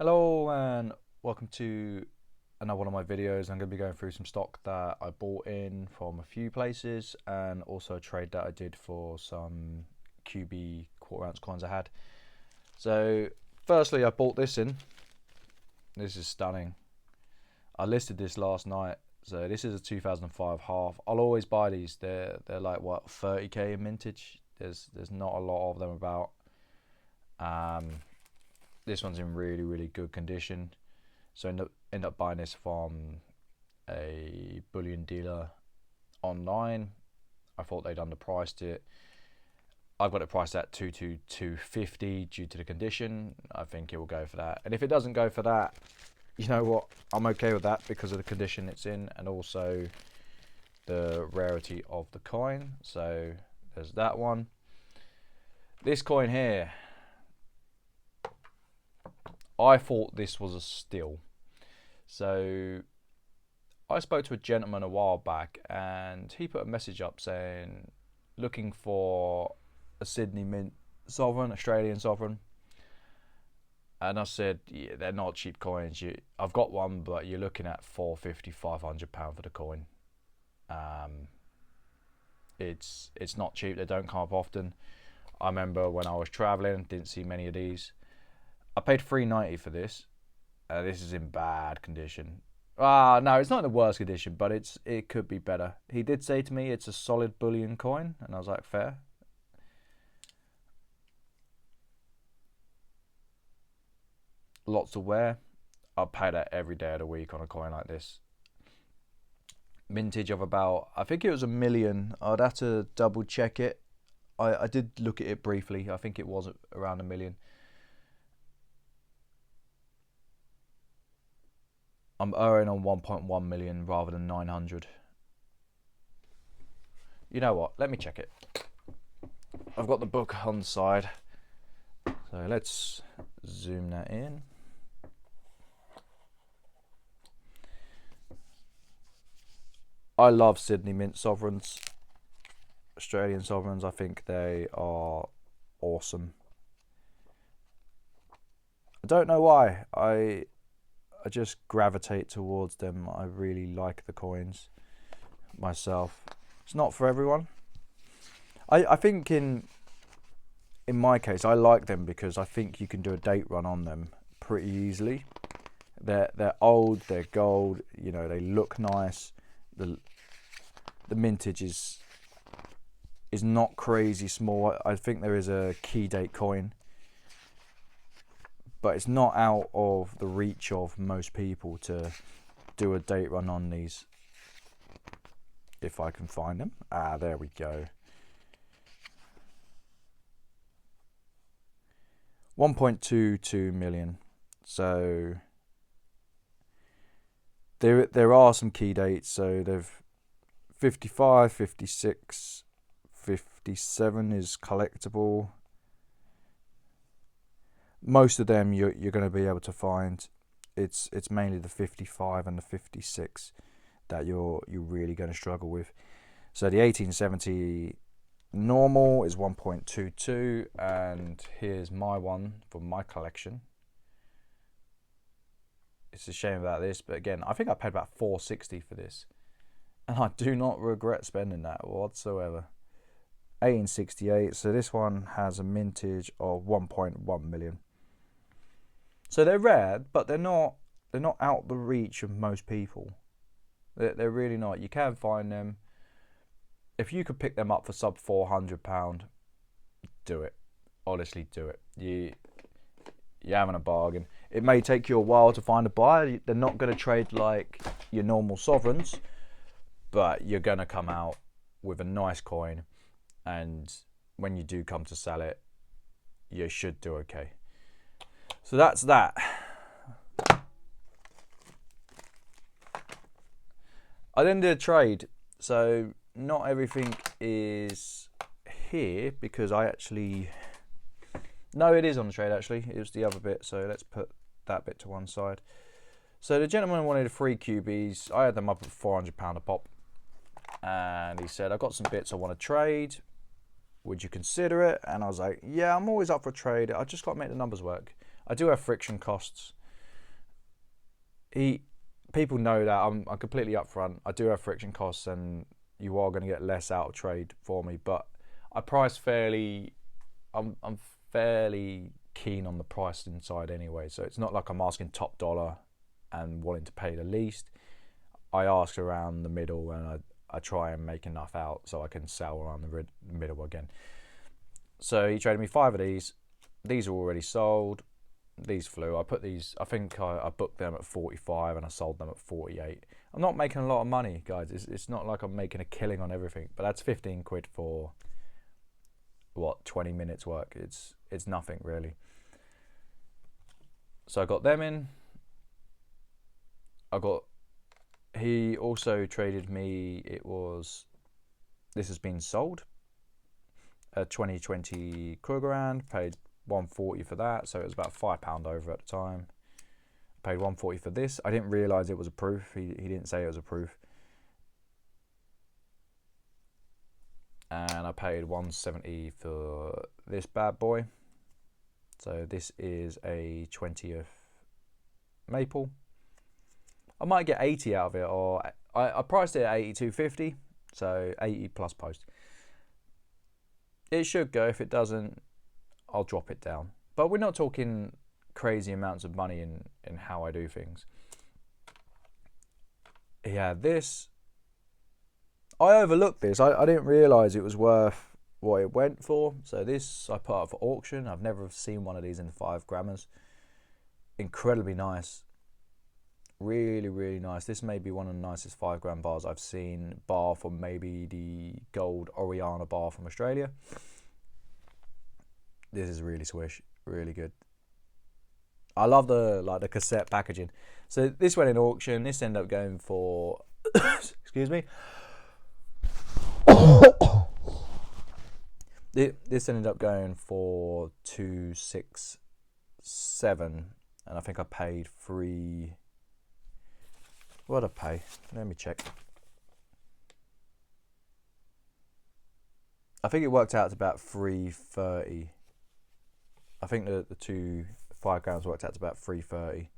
Hello and welcome to another one of my videos. I'm going to be going through some stock that I bought in from a few places and also a trade that I did for some QB quarter ounce coins I had. So firstly, I bought this in. This is stunning. I listed this last night. So this is a 2005 half. I'll always buy these. They're like what, 30k in mintage. There's not a lot of them about. This one's in really good condition, so end up buying this from a bullion dealer online. I thought they'd underpriced it. I've got it priced at 250 due to the condition. I think it will go for that, and if it doesn't go for that, you know what, I'm okay with that because of the condition it's in and also the rarity of the coin. So there's that one. This coin here, I thought this was a steal. So I spoke to a gentleman a while back and he put a message up saying looking for a Sydney Mint sovereign, Australian sovereign. And I said, yeah, they're not cheap coins. I've got one, but you're looking at £450, £500 for the coin. It's not cheap. They don't come up often. I remember when I was traveling, didn't see many of these. I paid $3.90 for this. This is in bad condition. No, it's not in the worst condition, but it could be better. He did say to me it's a solid bullion coin, and I was like, fair. Lots of wear. I'll pay that every day of the week on a coin like this. Mintage of about, I think it was 1 million. I'd have to double check it. I did look at it briefly. I think it was around 1 million. I'm erring on 1.1 million rather than 900. You know what? Let me check it. I've got the book on the side. So let's zoom that in. I love Sydney Mint sovereigns. Australian sovereigns. I think they are awesome. I don't know why. I just gravitate towards them. I really like the coins myself. It's not for everyone. I think in my case, I like them because I think you can do a date run on them pretty easily. They're old, they're gold, you know, they look nice. The mintage is not crazy small. I think there is a key date coin, but it's not out of the reach of most people to do a date run on these. If I can find them. There we go. 1.22 million. So there are some key dates. So they've 55, 56, 57 is collectible. Most of them you're going to be able to find. It's mainly the 55 and the 56 that you're really going to struggle with. So the 1870 normal is 1.22, and here's my one from my collection. It's a shame about this, but again, I think I paid about $4.60 for this, and I do not regret spending that whatsoever. 1868. So this one has a mintage of 1.1 million. So they're rare, but they're not out the reach of most people. They're really not. You can find them. If you could pick them up for sub £400, do it. Honestly, do it. You're having a bargain. It may take you a while to find a buyer. They're not going to trade like your normal sovereigns, but you're going to come out with a nice coin, and when you do come to sell it, you should do okay. So that's that. I then did a trade. So not everything is here because I actually... No, it is on the trade actually. It was the other bit. So let's put that bit to one side. So the gentleman wanted 3 QBs. I had them up at £400 a pop. And he said, I've got some bits I want to trade. Would you consider it? And I was like, yeah, I'm always up for a trade. I just got to make the numbers work. I do have friction costs. people know that I'm completely upfront. I do have friction costs, and you are going to get less out of trade for me. But I price fairly. I'm fairly keen on the pricing side anyway. So it's not like I'm asking top dollar and wanting to pay the least. I ask around the middle, and I try and make enough out so I can sell around the middle again. So he traded me 5 of these. These are already sold. These flew. I put these, I think I booked them at 45 and I sold them at 48. I'm not making a lot of money, guys. It's not like I'm making a killing on everything, but that's 15 quid for what, 20 minutes work. It's nothing really. So I got them in. He also traded me, this has been sold, a 2020 Krugerrand, paid 140 for that, so it was about £5 over at the time. Paid 140 for this. I didn't realise it was a proof. He didn't say it was a proof. And I paid 170 for this bad boy. So this is a 20th maple. I might get 80 out of it, or I priced it at 82.50, so 80 plus post. It should go. If it doesn't, I'll drop it down. But we're not talking crazy amounts of money in how I do things. Yeah, this, I overlooked this. I didn't realise it was worth what it went for. So this I put up for auction. I've never seen one of these in 5 grammars. Incredibly nice. Really, really nice. This may be one of the nicest 5 gram bars I've seen, bar from maybe the gold Oriana bar from Australia. This is really swish, really good. I love the cassette packaging. So this went in auction. This ended up going for excuse me. This ended up going for 267, and I think I paid 3. What did I pay? Let me check. I think it worked out to about 330. I think the 2 5 grams worked out to about 330.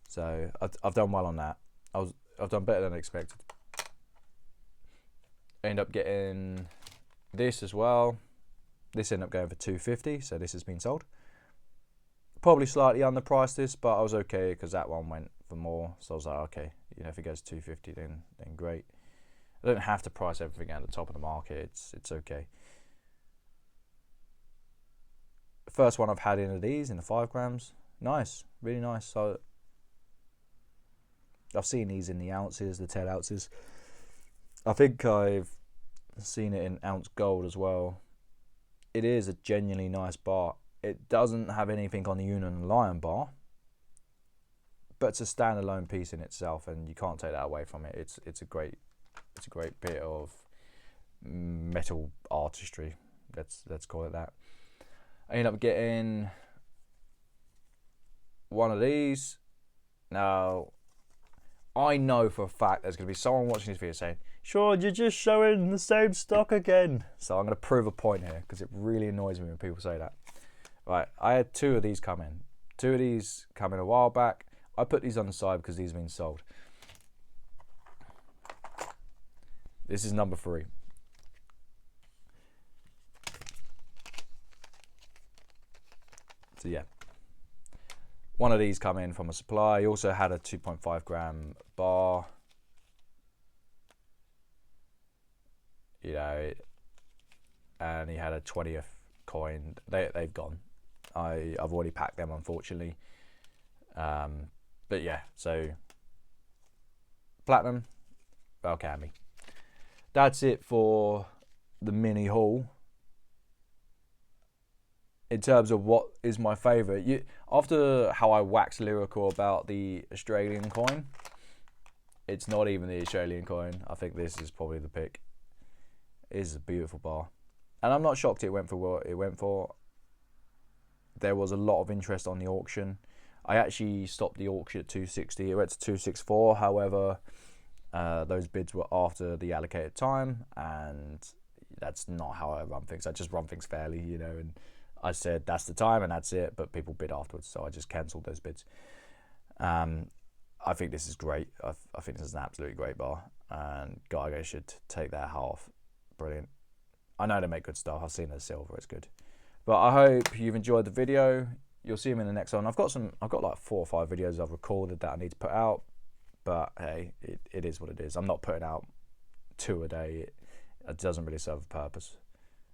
So I've done well on that. I've done better than expected. I ended up getting this as well. This ended up going for 250. So this has been sold. Probably slightly underpriced this, but I was okay because that one went for more. So I was like, okay, if it goes 250, then great. I don't have to price everything at the top of the market. It's okay. First one I've had in of these in the 5 grams. Nice, really nice. So I've seen these in the ounces, the 10 ounces. I think I've seen it in ounce gold as well. It is a genuinely nice bar. It doesn't have anything on the Union Lion bar, but it's a standalone piece in itself, and you can't take that away from it. It's a great bit of metal artistry. Let's call it that. I ended up getting one of these. Now, I know for a fact there's going to be someone watching this video saying, "Sure, you're just showing the same stock again." So I'm going to prove a point here, because it really annoys me when people say that. Right, I had 2 of these come in. 2 of these come in a while back. I put these on the side because these have been sold. This is number 3. So yeah, one of these come in from a supply. He also had a 2.5 gram bar. And he had a 20th coin. They've gone. I've already packed them, unfortunately. But yeah, so platinum, Valcami. That's it for the mini haul. In terms of what is my favourite, after how I wax lyrical about the Australian coin, it's not even the Australian coin. I think this is probably the pick. It is a beautiful bar, and I'm not shocked it went for what it went for. There was a lot of interest on the auction. I actually stopped the auction at 260. It went to 264. However, those bids were after the allocated time, and that's not how I run things. I just run things fairly, and I said that's the time and that's it, but people bid afterwards, so I just cancelled those bids. I think this is great. I think this is an absolutely great bar, and Geiger should take their half. Brilliant. I know they make good stuff. I've seen the silver, it's good. But I hope you've enjoyed the video. You'll see them in the next one. I've got like 4 or 5 videos I've recorded that I need to put out. But hey, it is what it is. I'm not putting out 2 a day. It doesn't really serve a purpose.